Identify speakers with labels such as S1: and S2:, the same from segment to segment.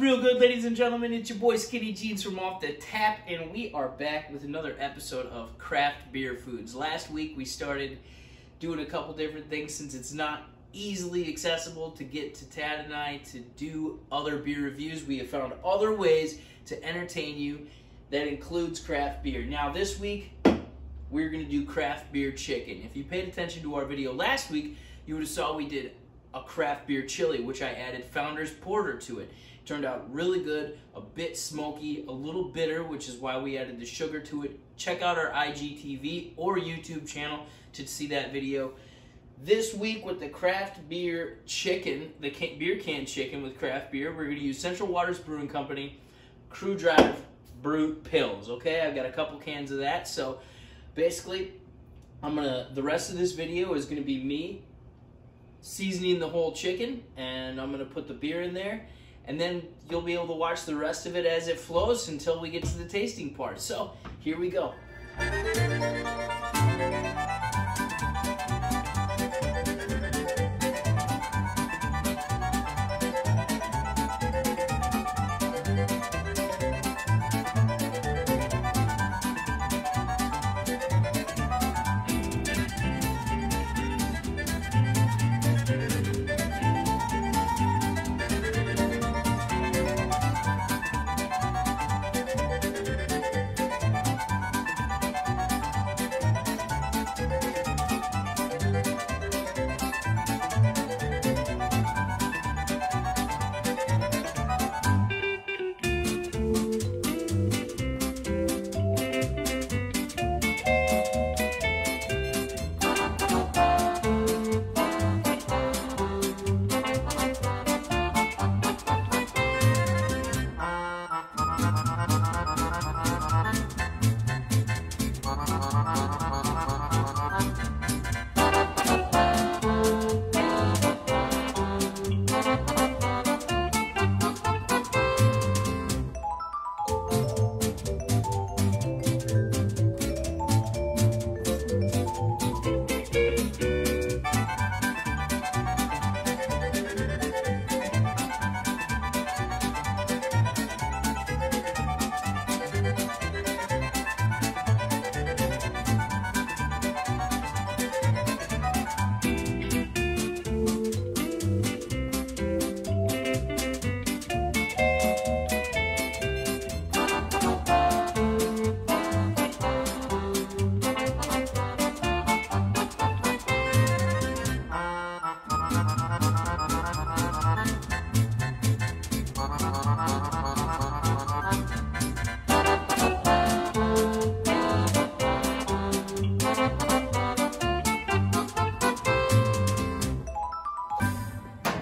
S1: real good, ladies and gentlemen? It's your boy Skinny Jeans from Off the Tap, and we are back with another episode of Craft Beer Foods. Last week we started doing a couple different things since it's not easily accessible to get to Tad and I to do other beer reviews. We have found other ways to entertain you that includes craft beer. Now this week we're going to do craft beer chicken. If you paid attention to our video last week, you would have saw we did a craft beer chili, which I added Founder's Porter to it. Turned out really good, a bit smoky, a little bitter, which is why we added the sugar to it. Check out our IGTV or YouTube channel to see that video. This week with the craft beer chicken, the beer can chicken with craft beer, we're going to use Central Waters Brewing Company Crew Drive Brewed Pills. Okay, I've got a couple cans of that. So basically, the rest of this video is going to be me seasoning the whole chicken, and I'm going to put the beer in there, and then you'll be able to watch the rest of it as it flows until we get to the tasting part. So here we go.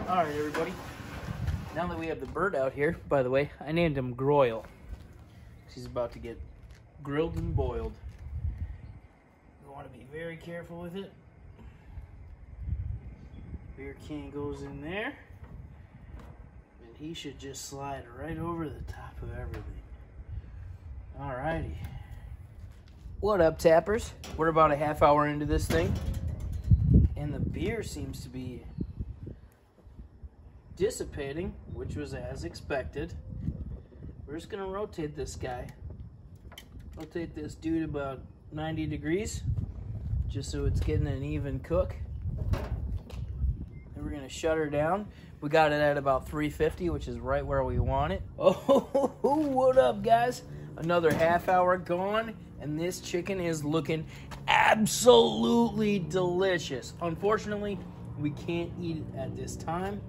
S1: Alright everybody, now that we have the bird out here, by the way, I named him Groil. He's about to get grilled and boiled. You want to be very careful with it. Beer can goes in there, and he should just slide right over the top of everything. Alrighty. What up, tappers? We're about a half hour into this thing, and the beer seems to be dissipating, which was as expected. We're just gonna rotate this guy. Rotate this dude about 90 degrees, just so it's getting an even cook. And we're gonna shut her down. We got it at about 350, which is right where we want it. Oh, what up, guys? Another half hour gone, and this chicken is looking absolutely delicious. Unfortunately, we can't eat it at this time,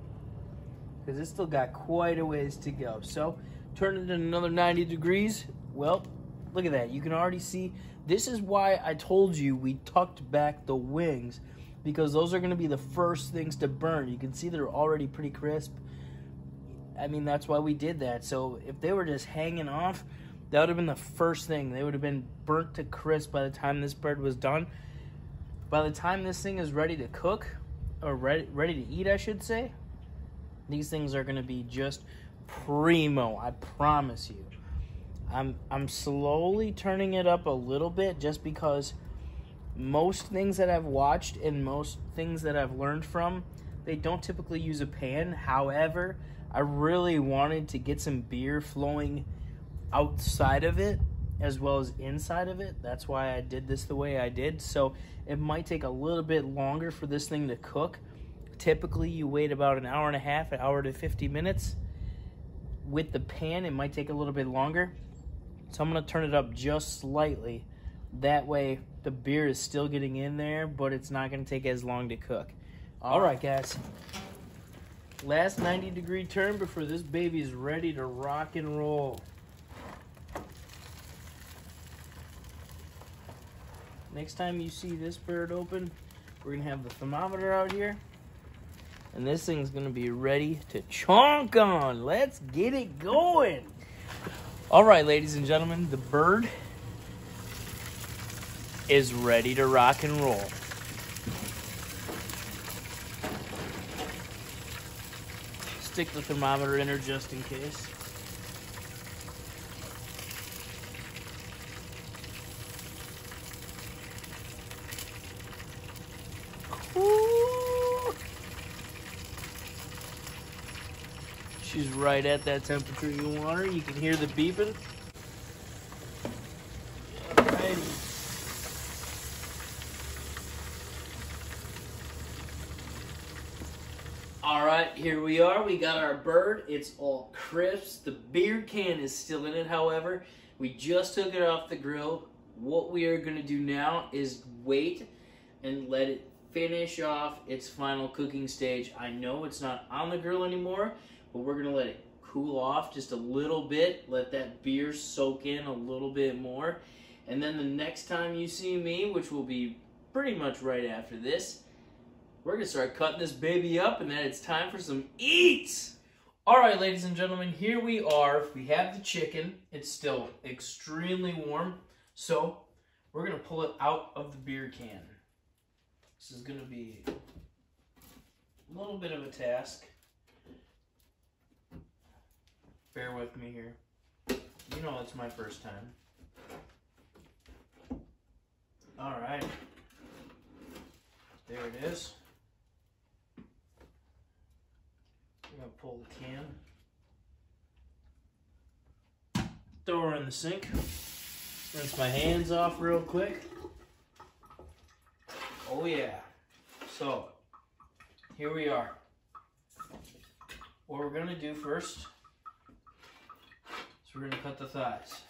S1: because it's still got quite a ways to go. So, turn it another 90 degrees. Well, look at that. You can already see. This is why I told you we tucked back the wings, because those are going to be the first things to burn. You can see they're already pretty crisp. I mean, that's why we did that. So, if they were just hanging off, that would have been the first thing. They would have been burnt to crisp by the time this bird was done. By the time this thing is ready to cook, or ready to eat, I should say, these things are going to be just primo, I promise you. I'm slowly turning it up a little bit, just because most things that I've watched and most things that I've learned from, they don't typically use a pan. However, I really wanted to get some beer flowing outside of it as well as inside of it. That's why I did this the way I did. So it might take a little bit longer for this thing to cook. Typically, you wait about an hour and a half, an hour to 50 minutes. With the pan, it might take a little bit longer. So I'm going to turn it up just slightly. That way, the beer is still getting in there, but it's not going to take as long to cook. All right, guys. Last 90-degree turn before this baby is ready to rock and roll. Next time you see this bird open, we're going to have the thermometer out here. And this thing's going to be ready to chonk on. Let's get it going. All right, ladies and gentlemen, the bird is ready to rock and roll. Stick the thermometer in her just in case. Ooh. She's right at that temperature you want her. You can hear the beeping. Alrighty. Alright, here we are. We got our bird. It's all crisp. The beer can is still in it, however. We just took it off the grill. What we are going to do now is wait and let it finish off its final cooking stage. I know it's not on the grill anymore, but we're going to let it cool off just a little bit. Let that beer soak in a little bit more. And then the next time you see me, which will be pretty much right after this, we're going to start cutting this baby up, and then it's time for some eats. All right, ladies and gentlemen, here we are. We have the chicken. It's still extremely warm, so we're going to pull it out of the beer can. This is going to be a little bit of a task. Bear with me here. You know it's my first time. All right. There it is. I'm going to pull the can. Throw her in the sink. Rinse my hands off real quick. Oh yeah. So, here we are. What we're going to do first is we're going to cut the thighs.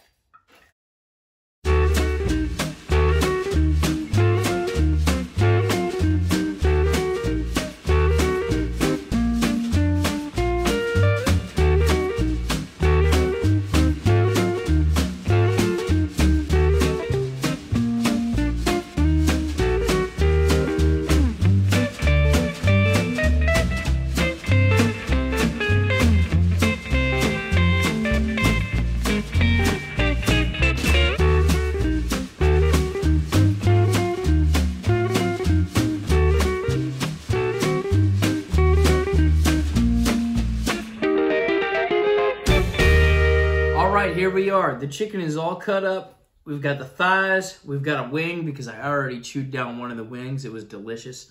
S1: Here we are. The chicken is all cut up. We've got the thighs. We've got a wing because I already chewed down one of the wings. It was delicious.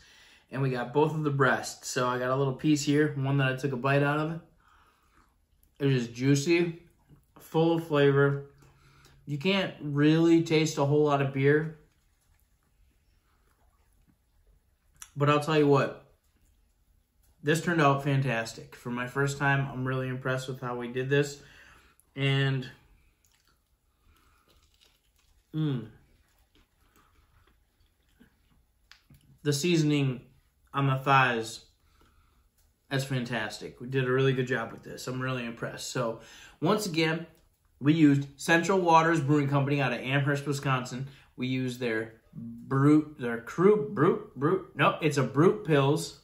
S1: And we got both of the breasts. So I got a little piece here, one that I took a bite out of. It is juicy, full of flavor. You can't really taste a whole lot of beer. But I'll tell you what, this turned out fantastic. For my first time, I'm really impressed with how we did this. And the seasoning on the thighs, that's fantastic. We did a really good job with this. I'm really impressed. So once again, we used Central Waters Brewing Company out of Amherst, Wisconsin. We used their Brute Pills,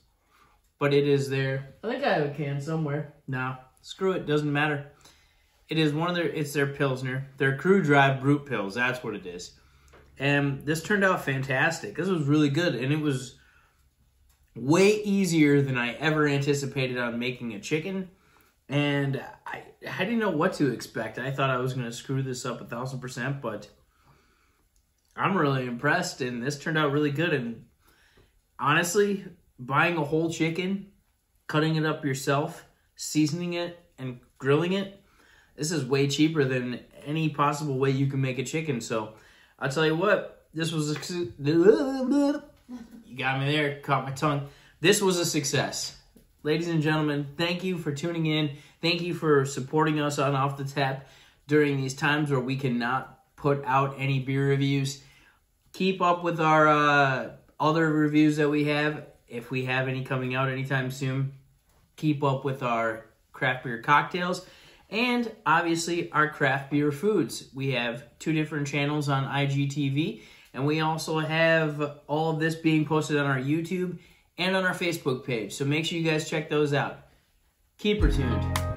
S1: but it is their, I think I have a can somewhere. No, screw it, doesn't matter. It is it's their Pilsner. Their Crew Dry Brute Pills, that's what it is. And this turned out fantastic. This was really good, and it was way easier than I ever anticipated on making a chicken. And I didn't know what to expect. I thought I was going to screw this up 1000%, but I'm really impressed, and this turned out really good. And honestly, buying a whole chicken, cutting it up yourself, seasoning it and grilling it, this is way cheaper than any possible way you can make a chicken. So I'll tell you what, this was you got me there, caught my tongue. This was a success. Ladies and gentlemen, thank you for tuning in. Thank you for supporting us on Off the Tap during these times where we cannot put out any beer reviews. Keep up with our other reviews that we have, if we have any coming out anytime soon. Keep up with our craft beer cocktails and obviously our craft beer foods. We have 2 different channels on IGTV, and we also have all of this being posted on our YouTube and on our Facebook page. So make sure you guys check those out. Keep her tuned.